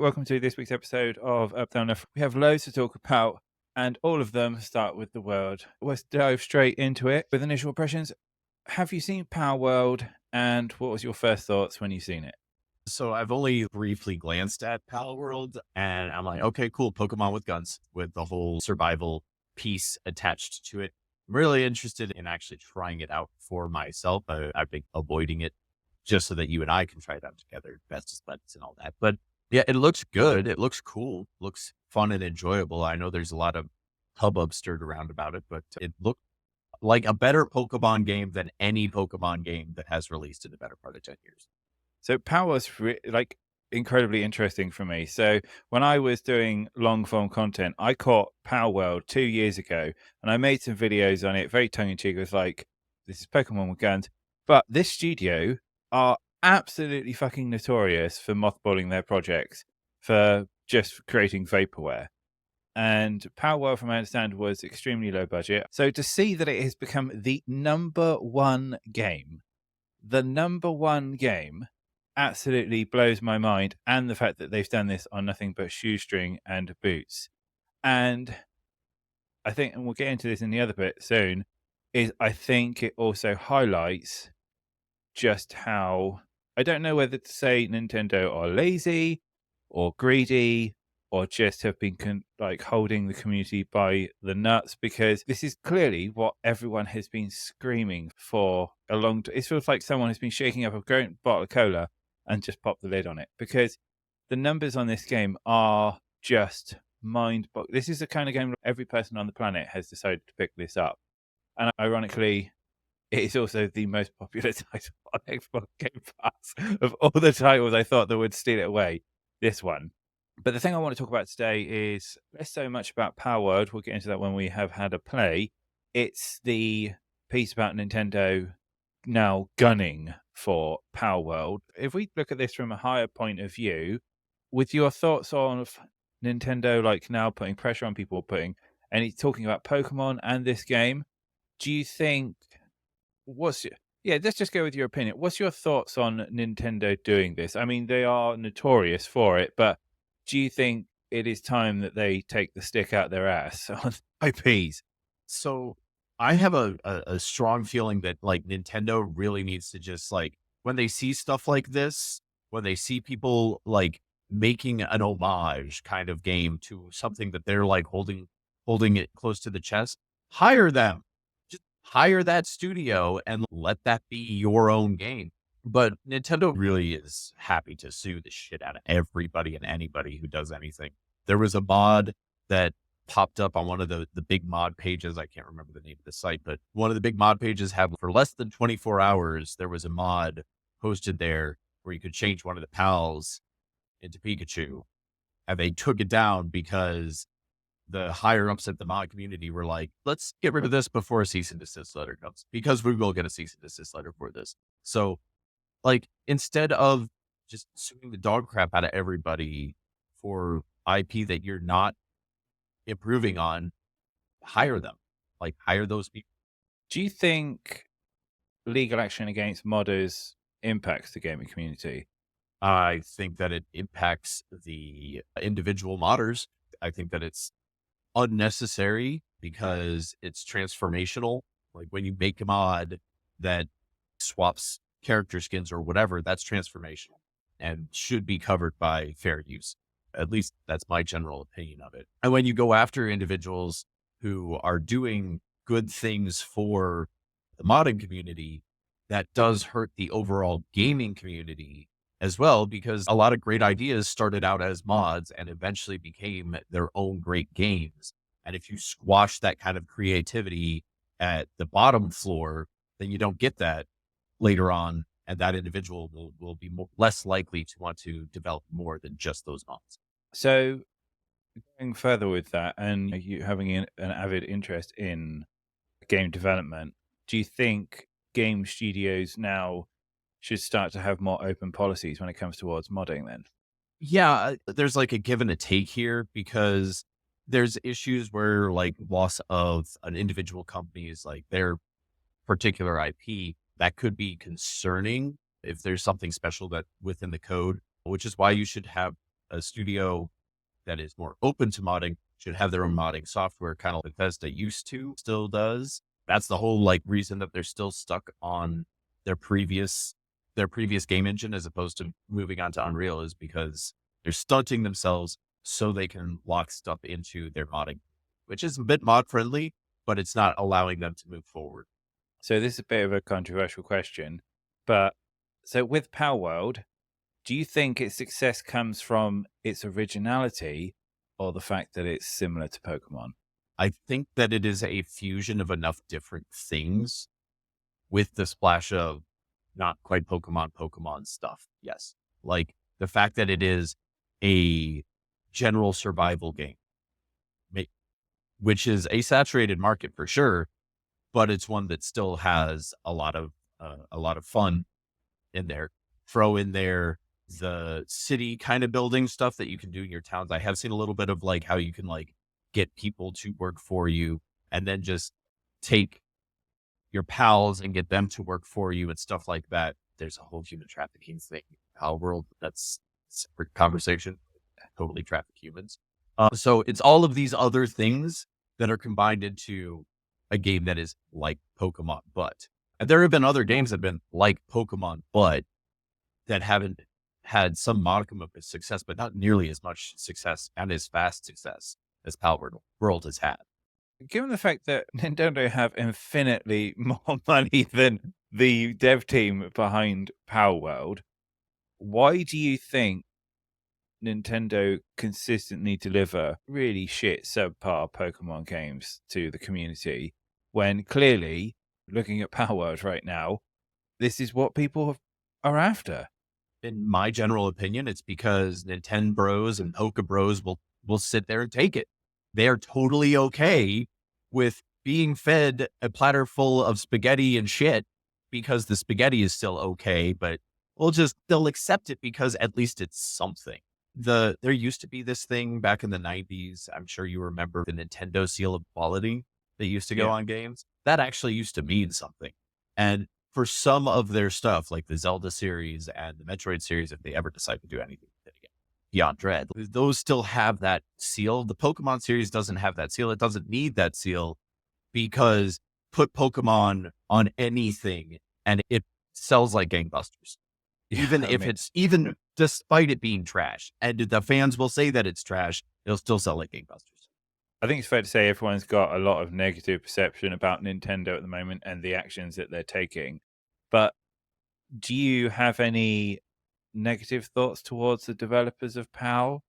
Welcome to this week's episode of Up Down Left. We have loads to talk about, and all of them start with the world. Let's dive straight into it with initial impressions. Have you seen PalWorld, and what was your first thoughts when you seen it? So I've only briefly glanced at PalWorld and I'm like, okay, cool. Pokemon with guns with the whole survival piece attached to it. I'm really interested in actually trying it out for myself. I've been avoiding it just so that you and I can try it out together, best of buds and all that. But yeah, it looks good. It looks cool, looks fun and enjoyable. I know there's a lot of hubbub stirred around about it, but it looked like a better Pokemon game than any Pokemon game that has released in the better part of 10 years. So PAL was incredibly interesting for me. So when I was doing long form content, I caught PAL World 2 years ago, and I made some videos on it, very tongue in cheek. It was like, "This is Pokemon with guns," but this studio are absolutely fucking notorious for mothballing their projects, for just creating vaporware. And PAL World, from my understand, was extremely low budget. So to see that it has become the number one game absolutely blows my mind, and the fact that they've done this on nothing but shoestring and boots. And I think, and we'll get into this in the other bit soon, is I think it also highlights just how, I don't know whether to say Nintendo are lazy or greedy or just have been holding the community by the nuts, because this is clearly what everyone has been screaming for a long time. It feels like someone has been shaking up a great bottle of cola and just popped the lid on it, because the numbers on this game are just mind-boggling. This is the kind of game every person on the planet has decided to pick this up. And ironically, it is also the most popular title on Xbox Game Pass. Of all the titles I thought that would steal it away, this one. But the thing I want to talk about today is less so much about PalWorld. We'll get into that when we have had a play. It's the piece about Nintendo now gunning for PalWorld. If we look at this from a higher point of view, with your thoughts on Nintendo now putting pressure on people, putting, and he's talking about Pokemon and this game, do you think, what's your, yeah, let's just go with your opinion. What's your thoughts on Nintendo doing this? I mean, they are notorious for it, but do you think it is time that they take the stick out their ass on IPs? So I have a strong feeling that like Nintendo really needs to just like when they see stuff like this, when they see people like making an homage kind of game to something that they're like holding it close to the chest, hire them. Just hire that studio and let that be your own game. But Nintendo really is happy to sue the shit out of everybody and anybody who does anything. There was a mod that popped up on one of the big mod pages. I can't remember the name of the site, but one of the big mod pages have for less than 24 hours, there was a mod posted there where you could change one of the pals into Pikachu. And they took it down because the higher ups at the mod community were like, let's get rid of this before a cease and desist letter comes, because we will get a cease and desist letter for this. So like, instead of just suing the dog crap out of everybody for IP that you're not improving on, hire them. Like, hire those people. Do you think legal action against modders impacts the gaming community? I think that it impacts the individual modders. I think that it's unnecessary because it's transformational. Like, when you make a mod that swaps character skins or whatever, that's transformational and should be covered by fair use. At least that's my general opinion of it. And when you go after individuals who are doing good things for the modding community, that does hurt the overall gaming community as well, because a lot of great ideas started out as mods and eventually became their own great games. And if you squash that kind of creativity at the bottom floor, then you don't get that later on, and that individual will be less likely to want to develop more than just those mods. So, going further with that, and you having an avid interest in game development, do you think game studios now should start to have more open policies when it comes towards modding then? Yeah, there's like a give and a take here, because there's issues where like loss of an individual company's like their particular IP that could be concerning if there's something special that within the code, which is why you should have a studio that is more open to modding should have their own modding software, kind of like Bethesda used to, still does. That's the whole like reason that they're still stuck on their previous their previous game engine as opposed to moving on to Unreal, is because they're stunting themselves so they can lock stuff into their modding, which is a bit mod friendly, but it's not allowing them to move forward. So this is a bit of a controversial question, but so with PalWorld, do you think its success comes from its originality or the fact that it's similar to Pokemon? I think that it is a fusion of enough different things with the splash of not quite Pokemon stuff. Yes. Like the fact that it is a general survival game, ma- which is a saturated market for sure, but it's one that still has a lot of fun in there. Throw in there the city kind of building stuff that you can do in your towns. I have seen a little bit of like how you can like get people to work for you and then just take your pals and get them to work for you and stuff like that. There's a whole human trafficking thing. PalWorld, that's a separate conversation. Totally traffic humans. So it's all of these other things that are combined into a game that is like Pokemon, but and there have been other games that have been like Pokemon, but that haven't had some modicum of success, but not nearly as much success and as fast success as PalWorld World has had. Given the fact that Nintendo have infinitely more money than the dev team behind PalWorld, why do you think Nintendo consistently deliver really shit subpar Pokemon games to the community when clearly, looking at PalWorld right now, this is what people are after? In my general opinion, it's because Nintendo Bros and Poke Bros will sit there and take it. They are totally okay with being fed a platter full of spaghetti and shit because the spaghetti is still okay, but they'll accept it because at least it's something. There used to be this thing back in the 90s. I'm sure you remember the Nintendo seal of quality that used to go Yeah. on games. That actually used to mean something. And for some of their stuff, like the Zelda series and the Metroid series, if they ever decide to do anything with it again, Beyond Dread, those still have that seal. The Pokemon series doesn't have that seal. It doesn't need that seal because put Pokemon on anything and it sells like gangbusters. Yeah, Even I if mean, it's even despite it being trash, and the fans will say that it's trash, it'll still sell like gangbusters. I think it's fair to say everyone's got a lot of negative perception about Nintendo at the moment and the actions that they're taking. But do you have any negative thoughts towards the developers of PAL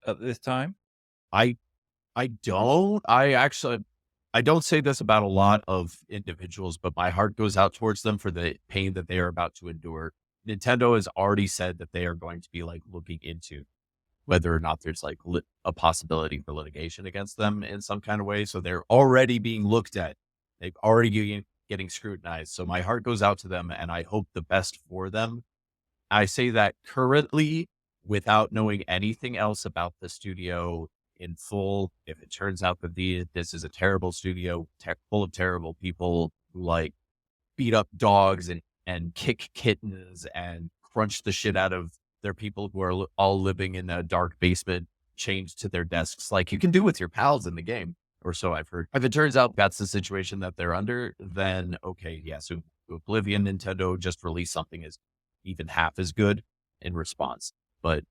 at this time? I I don't. I actually I don't say this about a lot of individuals, but my heart goes out towards them for the pain that they are about to endure. Nintendo has already said that they are going to be like looking into whether or not there's like a possibility for litigation against them in some kind of way. So they're already being looked at. They've already getting scrutinized. So my heart goes out to them and I hope the best for them. I say that currently without knowing anything else about the studio in full. If it turns out that this is a terrible studio, full of terrible people who like beat up dogs and kick kittens and crunch the shit out of their people who are all living in a dark basement chained to their desks, like you can do with your pals in the game, or so I've heard. If it turns out that's the situation that they're under, then okay, yeah. So Oblivion, Nintendo just released something as even half as good in response. But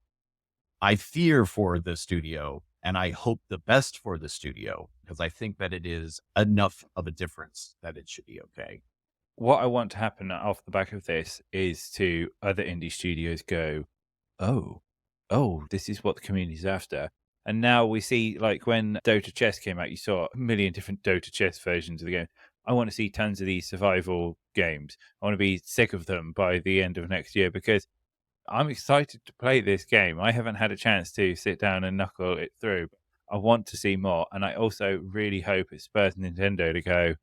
I fear for the studio and I hope the best for the studio because I think that it is enough of a difference that it should be okay. What I want to happen off the back of this is to other indie studios go, oh, this is what the community's after. And now we see, like when Dota Chess came out, you saw a million different Dota Chess versions of the game. I want to see tons of these survival games. I want to be sick of them by the end of next year because I'm excited to play this game. I haven't had a chance to sit down and knuckle it through. I want to see more. And I also really hope it spurs Nintendo to go,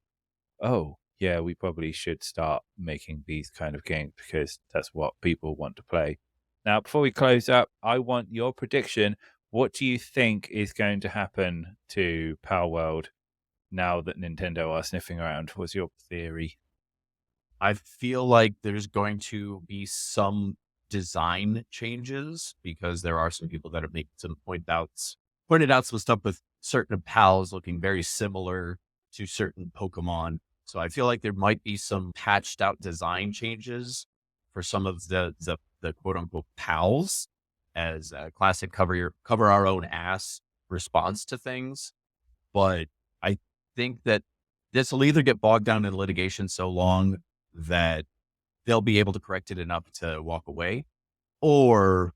oh, yeah, we probably should start making these kind of games because that's what people want to play. Now, before we close up, I want your prediction. What do you think is going to happen to PalWorld now that Nintendo are sniffing around? What's your theory? I feel like there's going to be some design changes, because there are some people that have made some pointed out some stuff with certain pals looking very similar to certain Pokemon. So I feel like there might be some patched out design changes for some of the quote unquote pals as a classic cover our own ass response to things. But I think that this will either get bogged down in litigation so long that they'll be able to correct it enough to walk away, or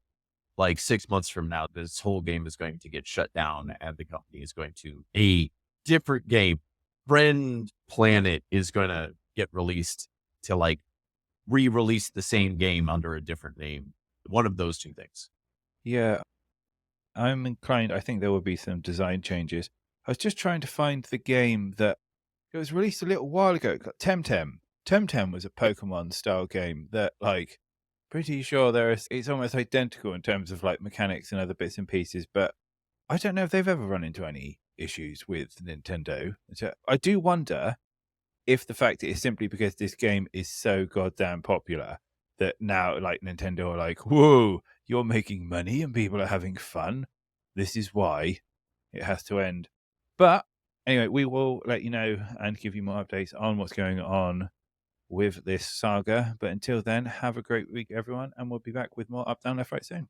like 6 months from now, this whole game is going to get shut down and the company is going to a different game. Friend Planet is going to get released to like re-release the same game under a different name. One of those two things. Yeah, I'm inclined. I think there will be some design changes. I was just trying to find the game that it was released a little while ago. It got Temtem. Temtem was a Pokemon style game that, like, pretty sure it's almost identical in terms of like mechanics and other bits and pieces, but I don't know if they've ever run into any issues with Nintendo. So I do wonder if the fact it is simply because this game is so goddamn popular that now like Nintendo are like, whoa, you're making money and people are having fun. This is why it has to end. But anyway, we will let you know and give you more updates on what's going on with this saga. But until then, have a great week, everyone, and we'll be back with more Up, Down, Left, Right soon.